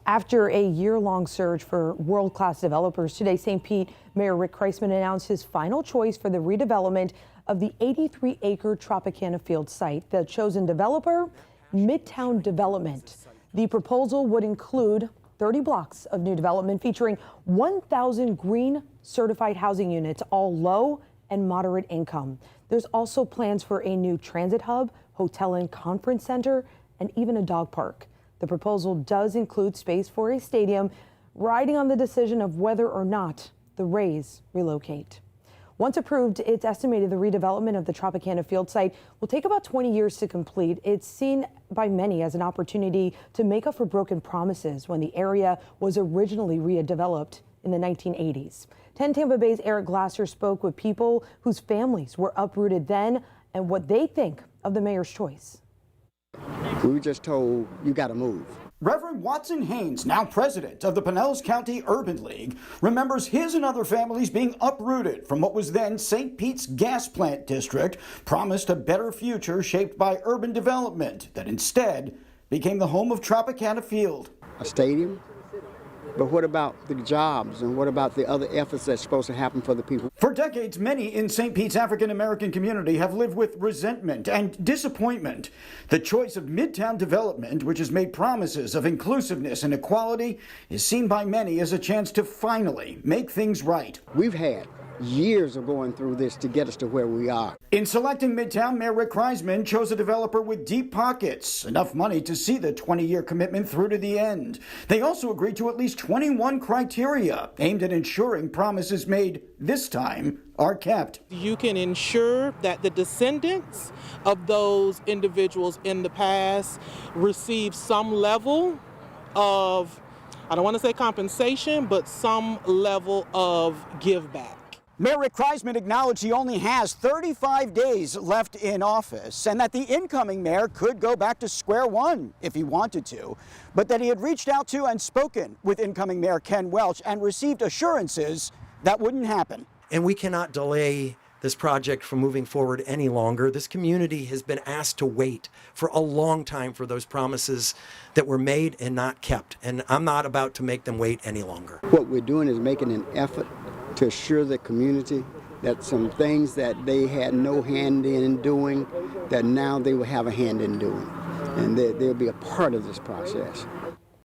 After a year-long search for world-class developers, today St. Pete Mayor Rick Kreisman announced his final choice for the redevelopment of the 83-acre Tropicana Field site. The chosen developer, Midtown Development. The proposal would include 30 blocks of new development featuring 1,000 green certified housing units, all low and moderate income. There's also plans for a new transit hub, hotel and conference center, and even a dog park. The proposal does include space for a stadium, riding on the decision of whether or not the Rays relocate. Once approved, it's estimated the redevelopment of the Tropicana Field site will take about 20 years to complete. It's seen by many as an opportunity to make up for broken promises when the area was originally redeveloped in the 1980s. 10 Tampa Bay's Eric Glasser spoke with people whose families were uprooted then and what they think of the mayor's choice. We were just told, you got to move. Reverend Watson Haynes, now president of the Pinellas County Urban League, remembers his and other families being uprooted from what was then St. Pete's gas plant district, promised a better future shaped by urban development that instead became the home of Tropicana Field. A stadium? But what about the jobs and what about the other efforts that's supposed to happen for the people? For decades, many in St. Pete's African-American community have lived with resentment and disappointment. The choice of Midtown Development, which has made promises of inclusiveness and equality, is seen by many as a chance to finally make things right. We've had years of going through this to get us to where we are. In selecting Midtown, Mayor Rick Kreisman chose a developer with deep pockets, enough money to see the 20-year commitment through to the end. They also agreed to at least 21 criteria aimed at ensuring promises made this time are kept. You can ensure that the descendants of those individuals in the past receive some level of, I don't want to say compensation, but some level of give back. Mayor Rick Kreisman acknowledged he only has 35 days left in office and that the incoming mayor could go back to square one if he wanted to, but that he had reached out to and spoken with incoming Mayor Ken Welch and received assurances that wouldn't happen. And we cannot delay this project from moving forward any longer. This community has been asked to wait for a long time for those promises that were made and not kept, and I'm not about to make them wait any longer. What we're doing is making an effort to assure the community that some things that they had no hand in doing, that now they will have a hand in doing. And they'll be a part of this process.